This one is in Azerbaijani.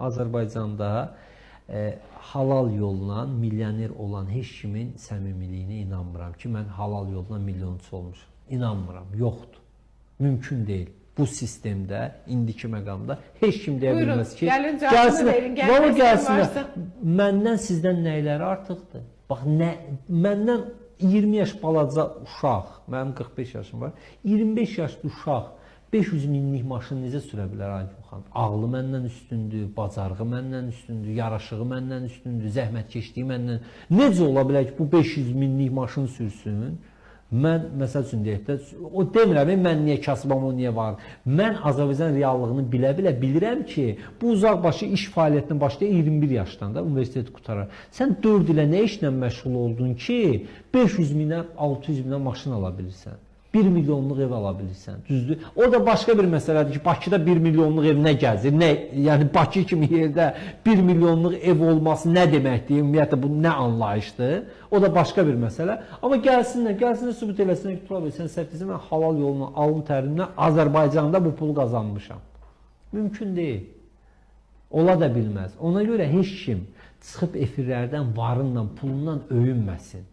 Azərbaycanda halal yolla milyoner olan heç kimin səmimiliyinə inanmıram ki, mən halal yolla milyonçu olmuşam. İnanmıram, yoxdur. Mümkün deyil. Bu sistemdə, indiki məqamda heç kim deyə bilməz ki, gəlsin, məndən sizdən nəyləri artıqdır? Bax, məndən 20 yaş balaca uşaq, mənim 45 yaşım var, 25 yaşlı uşaq 500 minlik maşını necə sürə bilər Aygün xanım? Ağlı məndən üstündür, bacarığı məndən üstündür, yaraşığı məndən üstündür, zəhmətkeşliyi məndən. Necə ola bilər ki, bu 500 minlik maşını sürsün? Mən, məsəl üçün deyək də, o demirəm, mən niyə kasıbam, o niyə var? Mən Azərbaycan reallığını bilə-bilə bilirəm ki, bu uzaqbaşı iş fəaliyyətinə başlayır 21 yaşdan da universiteti qutarar. Sən 4 ilə nə işlə məşğul oldun ki, 500 minə, 600 minə maşın ala bilirsən? 1 milyonluq ev ala bilirsən, düzdür? O da başqa bir məsələdir ki, Bakıda 1 milyonluq ev nə gəzir? Yəni Bakı kimi yerdə 1 milyonluq ev olması nə deməkdir? Ümumiyyətlə, bu nə anlayışdır? O da başqa bir məsələ. Amma gəlsinlər sübut eləsinlər ki, Tural bəy, sən səhv deyirsən, mən halal yolla, alın tərimlə Azərbaycanda bu pulu qazanmışam. Mümkün deyil. Ola da bilməz. Ona görə heç kim çıxıb efirlərdən varınla, pulundan öyünməsin.